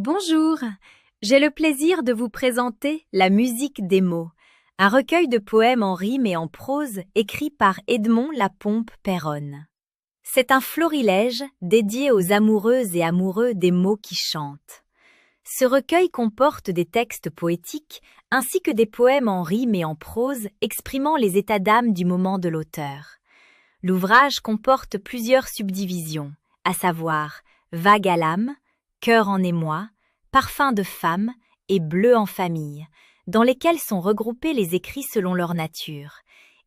Bonjour, j'ai le plaisir de vous présenter La musique des mots, un recueil de poèmes en rime et en prose écrit par Edmond Lapompe-Péronne. C'est un florilège dédié aux amoureuses et amoureux des mots qui chantent. Ce recueil comporte des textes poétiques ainsi que des poèmes en rime et en prose exprimant les états d'âme du moment de l'auteur. L'ouvrage comporte plusieurs subdivisions, à savoir Vague à l'âme, Cœur en émoi, Parfum de femme et Bleu en famille, dans lesquels sont regroupés les écrits selon leur nature.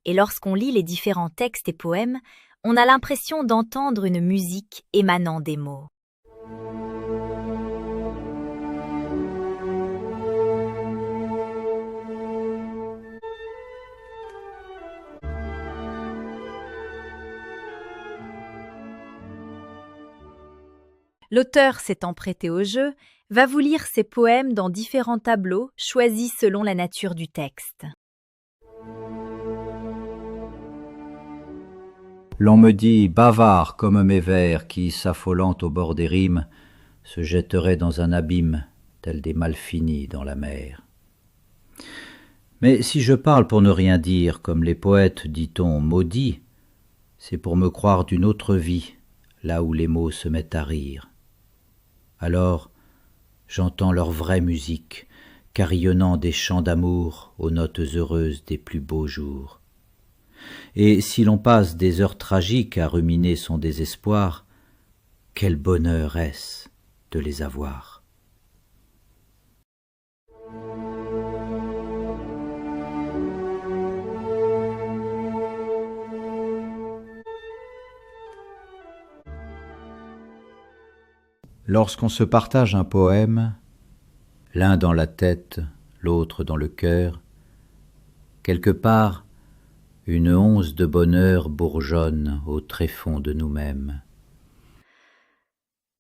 Et lorsqu'on lit les différents textes et poèmes, on a l'impression d'entendre une musique émanant des mots. L'auteur s'étant prêté au jeu, va vous lire ses poèmes dans différents tableaux choisis selon la nature du texte. L'on me dit bavard comme mes vers qui, s'affolant au bord des rimes, se jetteraient dans un abîme, tels des malfinis dans la mer. Mais si je parle pour ne rien dire, comme les poètes, dit-on, maudits, c'est pour me croire d'une autre vie, là où les mots se mettent à rire. Alors, j'entends leur vraie musique, carillonnant des chants d'amour aux notes heureuses des plus beaux jours. Et si l'on passe des heures tragiques à ruminer son désespoir, quel bonheur est-ce de les avoir. Lorsqu'on se partage un poème, l'un dans la tête, l'autre dans le cœur, quelque part, une once de bonheur bourgeonne au tréfonds de nous-mêmes.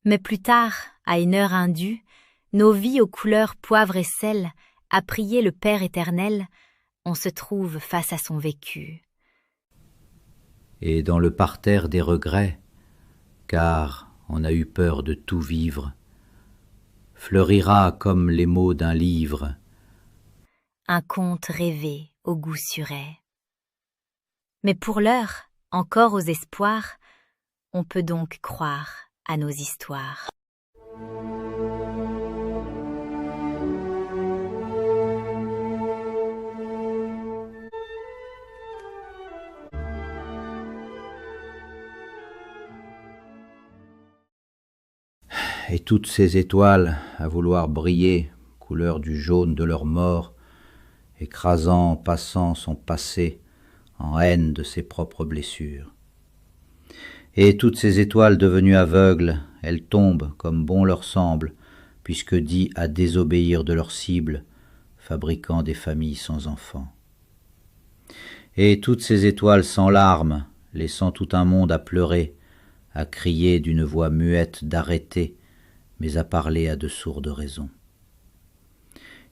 Mais plus tard, à une heure indue, nos vies aux couleurs poivre et sel, à prier le Père éternel, on se trouve face à son vécu. Et dans le parterre des regrets, car on a eu peur de tout vivre, fleurira comme les mots d'un livre Un conte rêvé au goût suret. Mais pour l'heure, encore aux espoirs, on peut donc croire à nos histoires. Et toutes ces étoiles, à vouloir briller, couleur du jaune de leur mort, écrasant, passant son passé, en haine de ses propres blessures. Et toutes ces étoiles devenues aveugles, elles tombent comme bon leur semble, puisque dit à désobéir de leur cible, fabriquant des familles sans enfants. Et toutes ces étoiles sans larmes, laissant tout un monde à pleurer, à crier d'une voix muette d'arrêter, mais à parler à de sourdes raisons.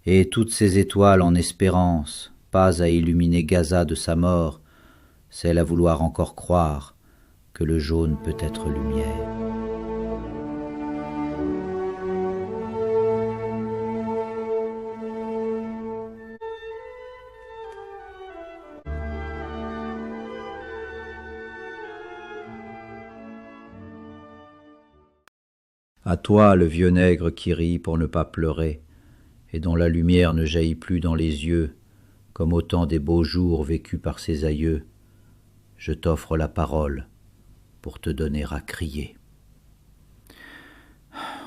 Et toutes ces étoiles en espérance, pas à illuminer Gaza de sa mort, celle à vouloir encore croire que le jaune peut être lumière. À toi, le vieux nègre qui rit pour ne pas pleurer, et dont la lumière ne jaillit plus dans les yeux, comme au temps des beaux jours vécus par ses aïeux, je t'offre la parole pour te donner à crier.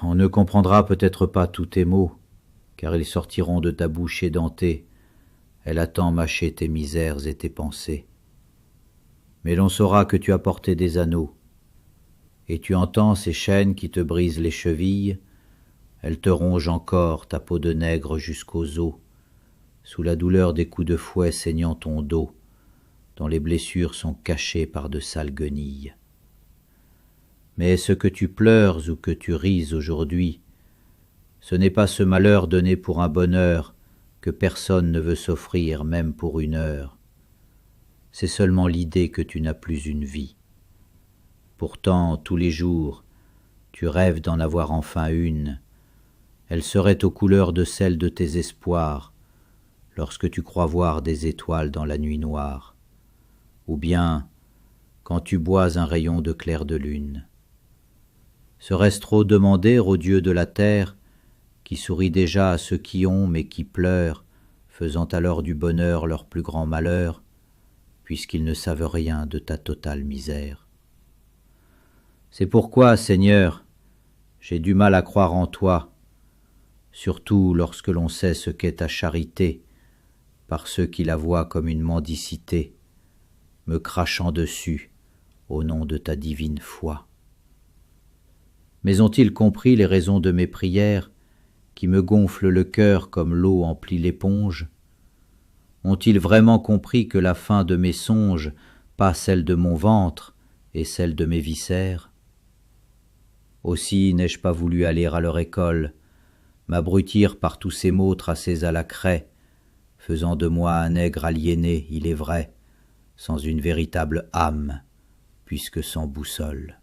On ne comprendra peut-être pas tous tes mots, car ils sortiront de ta bouche édentée, elle a tant mâché tes misères et tes pensées. Mais l'on saura que tu as porté des anneaux, et tu entends ces chaînes qui te brisent les chevilles, elles te rongent encore ta peau de nègre jusqu'aux os, sous la douleur des coups de fouet saignant ton dos, dont les blessures sont cachées par de sales guenilles. Mais ce que tu pleures ou que tu rises aujourd'hui, ce n'est pas ce malheur donné pour un bonheur que personne ne veut s'offrir même pour une heure. C'est seulement l'idée que tu n'as plus une vie. Pourtant, tous les jours, tu rêves d'en avoir enfin une, Elle serait aux couleurs de celles de tes espoirs, lorsque tu crois voir des étoiles dans la nuit noire, ou bien quand tu bois un rayon de clair de lune. Serait-ce trop demander au Dieu de la terre, qui sourit déjà à ceux qui ont mais qui pleurent, faisant alors du bonheur leur plus grand malheur, puisqu'ils ne savent rien de ta totale misère. C'est pourquoi, Seigneur, j'ai du mal à croire en toi, surtout lorsque l'on sait ce qu'est ta charité, par ceux qui la voient comme une mendicité, me crachant dessus au nom de ta divine foi. Mais ont-ils compris les raisons de mes prières, qui me gonflent le cœur comme l'eau emplit l'éponge? Ont-ils vraiment compris que la fin de mes songes, pas celle de mon ventre, et celle de mes viscères? Aussi n'ai-je pas voulu aller à leur école, m'abrutir par tous ces mots tracés à la craie, faisant de moi un nègre aliéné, il est vrai, sans une véritable âme, puisque sans boussole.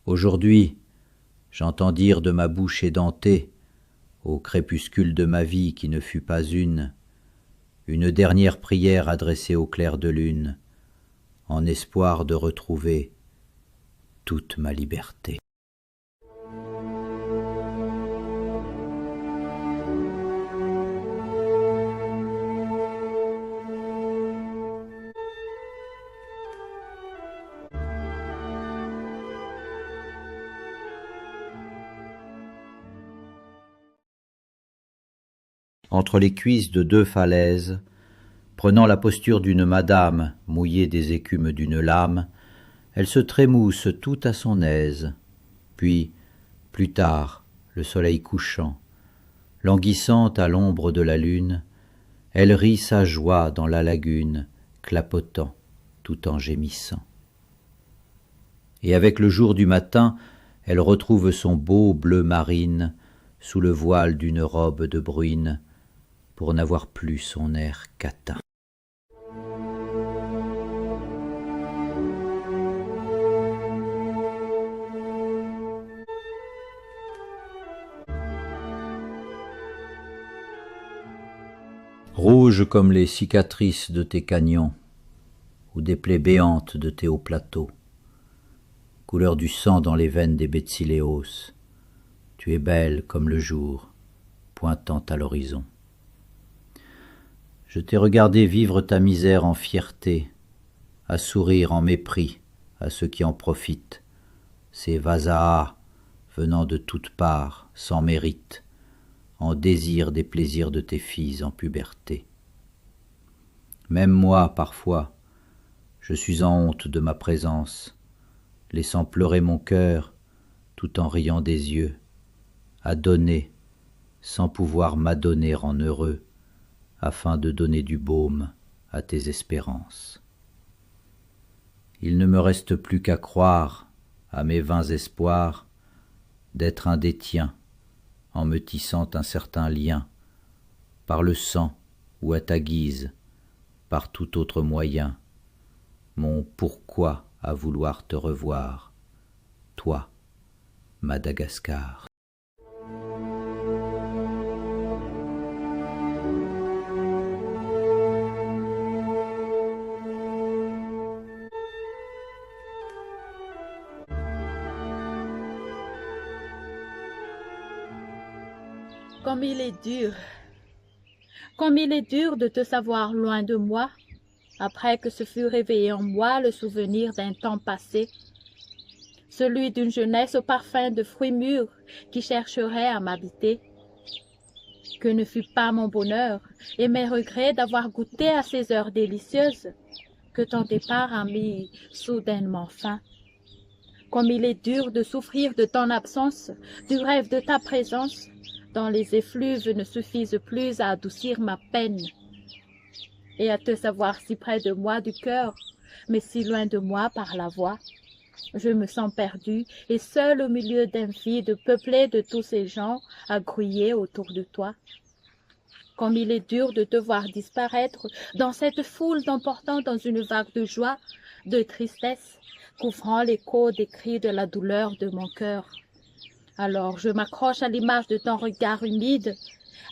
Aujourd'hui, j'entends dire de ma bouche édentée, au crépuscule de ma vie qui ne fut pas une dernière prière adressée au clair de lune, en espoir de retrouver toute ma liberté. Entre les cuisses de deux falaises, prenant la posture d'une madame mouillée des écumes d'une lame, elle se trémousse tout à son aise. Puis, plus tard, le soleil couchant, languissante à l'ombre de la lune, elle rit sa joie dans la lagune, clapotant tout en gémissant. Et avec le jour du matin, elle retrouve son beau bleu marine sous le voile d'une robe de bruine, pour n'avoir plus son air catin. Rouge comme les cicatrices de tes canyons, ou des plaies béantes de tes hauts plateaux, couleur du sang dans les veines des Betsiléos, tu es belle comme le jour, pointant à l'horizon. Je t'ai regardé vivre ta misère en fierté, à sourire en mépris à ceux qui en profitent, ces Vasaas venant de toutes parts, sans mérite, en désir des plaisirs de tes filles en puberté. Même moi, parfois, je suis en honte de ma présence, laissant pleurer mon cœur, tout en riant des yeux, à donner, sans pouvoir m'adonner en heureux, afin de donner du baume à tes espérances. Il ne me reste plus qu'à croire à mes vains espoirs d'être un des tiens, en me tissant un certain lien, par le sang ou à ta guise, par tout autre moyen, mon pourquoi à vouloir te revoir, toi, Madagascar. Comme il est dur de te savoir loin de moi, après que se fut réveillé en moi le souvenir d'un temps passé, celui d'une jeunesse au parfum de fruits mûrs qui chercherait à m'habiter. Que ne fut pas mon bonheur et mes regrets d'avoir goûté à ces heures délicieuses que ton départ a mis soudainement fin. Comme il est dur de souffrir de ton absence, du rêve de ta présence, dont les effluves ne suffisent plus à adoucir ma peine, et à te savoir si près de moi du cœur, mais si loin de moi par la voix. Je me sens perdue et seule au milieu d'un vide peuplé de tous ces gens à grouiller autour de toi. Comme il est dur de te voir disparaître dans cette foule t'emportant dans une vague de joie, de tristesse, couvrant l'écho des cris de la douleur de mon cœur. Alors je m'accroche à l'image de ton regard humide,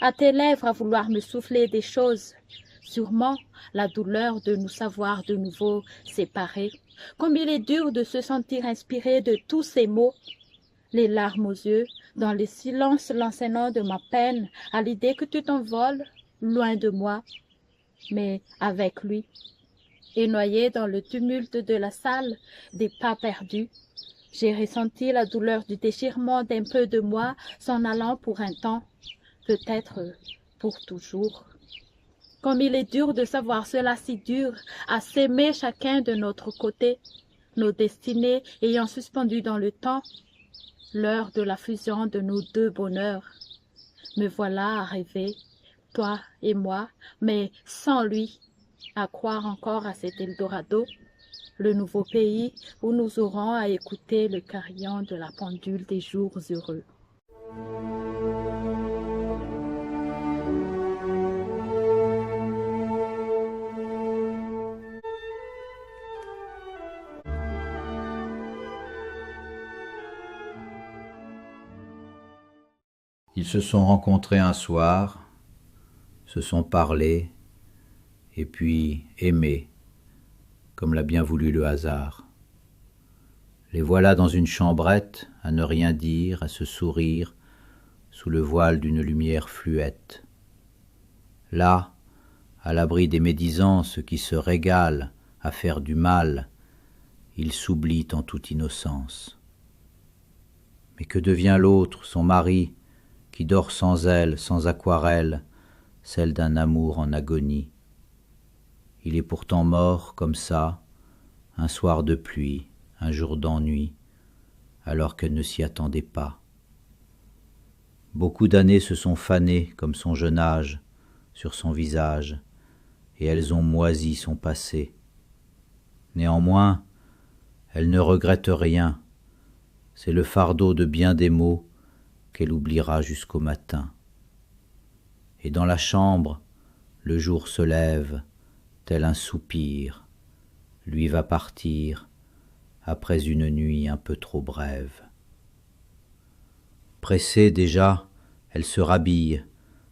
à tes lèvres à vouloir me souffler des choses. Sûrement la douleur de nous savoir de nouveau séparés. Comme il est dur de se sentir inspiré de tous ces mots. Les larmes aux yeux, dans le silence lancinant de ma peine, à l'idée que tu t'envoles, loin de moi, mais avec lui. Et noyé dans le tumulte de la salle, des pas perdus, j'ai ressenti la douleur du déchirement d'un peu de moi s'en allant pour un temps, peut-être pour toujours. Comme il est dur de savoir cela si dur, à s'aimer chacun de notre côté, nos destinées ayant suspendu dans le temps, l'heure de la fusion de nos deux bonheurs. Me voilà à rêver, toi et moi, mais sans lui, à croire encore à cet Eldorado, le nouveau pays où nous aurons à écouter le carillon de la pendule des jours heureux. Ils se sont rencontrés un soir, se sont parlé, et puis aimés, comme l'a bien voulu le hasard. Les voilà dans une chambrette, à ne rien dire, à se sourire, sous le voile d'une lumière fluette. Là, à l'abri des médisances qui se régalent à faire du mal, ils s'oublient en toute innocence. Mais que devient l'autre, son mari, qui dort sans elle, sans aquarelle, celle d'un amour en agonie? Il est pourtant mort, comme ça, un soir de pluie, un jour d'ennui, alors qu'elle ne s'y attendait pas. Beaucoup d'années se sont fanées, comme son jeune âge, sur son visage, et elles ont moisi son passé. Néanmoins, elle ne regrette rien, c'est le fardeau de bien des maux qu'elle oubliera jusqu'au matin. Et dans la chambre, le jour se lève, tel un soupir, lui va partir, après une nuit un peu trop brève. Pressée déjà, elle se rhabille,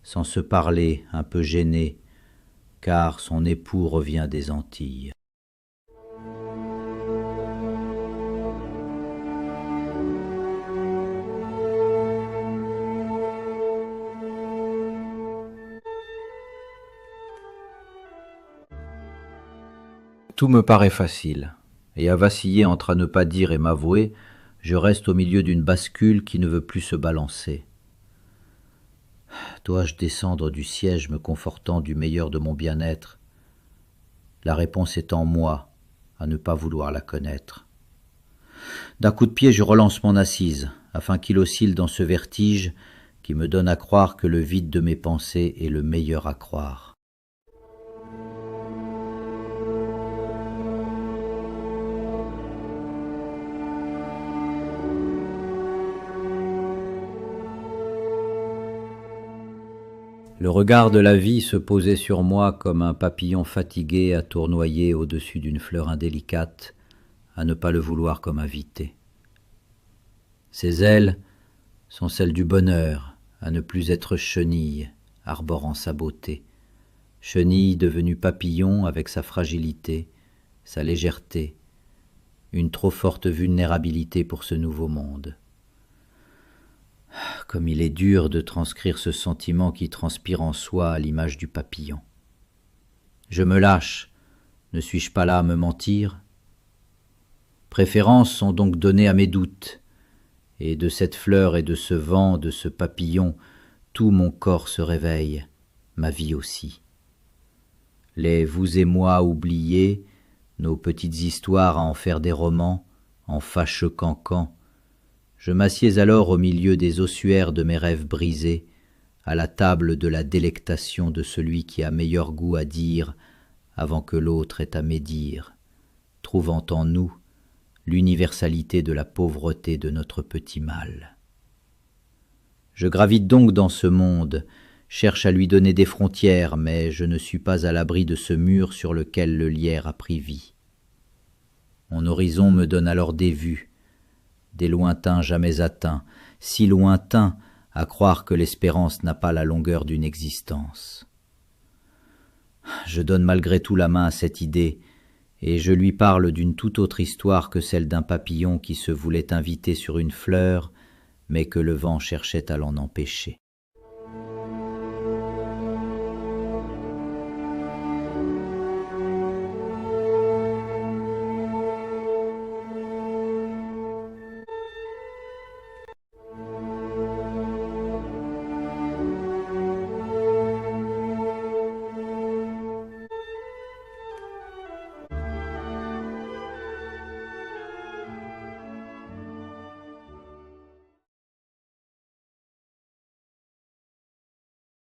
sans se parler, un peu gênée, car son époux revient des Antilles. Tout me paraît facile, et à vaciller entre à ne pas dire et m'avouer, je reste au milieu d'une bascule qui ne veut plus se balancer. Dois-je descendre du siège me confortant du meilleur de mon bien-être? La réponse est en moi, à ne pas vouloir la connaître. D'un coup de pied, je relance mon assise, afin qu'il oscille dans ce vertige qui me donne à croire que le vide de mes pensées est le meilleur à croire. Le regard de la vie se posait sur moi comme un papillon fatigué à tournoyer au-dessus d'une fleur indélicate, à ne pas le vouloir comme invité. Ses ailes sont celles du bonheur, à ne plus être chenille, arborant sa beauté. Chenille devenue papillon avec sa fragilité, sa légèreté, une trop forte vulnérabilité pour ce nouveau monde. Comme il est dur de transcrire ce sentiment qui transpire en soi à l'image du papillon. Je me lâche, ne suis-je pas là à me mentir? Préférences sont donc données à mes doutes, et de cette fleur et de ce vent, de ce papillon, tout mon corps se réveille, ma vie aussi. Les vous et moi oubliés, nos petites histoires à en faire des romans, en fâcheux cancans, je m'assieds alors au milieu des ossuaires de mes rêves brisés, à la table de la délectation de celui qui a meilleur goût à dire avant que l'autre ait à médire, trouvant en nous l'universalité de la pauvreté de notre petit mal. Je gravite donc dans ce monde, cherche à lui donner des frontières, mais je ne suis pas à l'abri de ce mur sur lequel le lierre a pris vie. Mon horizon me donne alors des vues, des lointains jamais atteints, si lointains à croire que l'espérance n'a pas la longueur d'une existence. Je donne malgré tout la main à cette idée, et je lui parle d'une toute autre histoire que celle d'un papillon qui se voulait inviter sur une fleur, mais que le vent cherchait à l'en empêcher.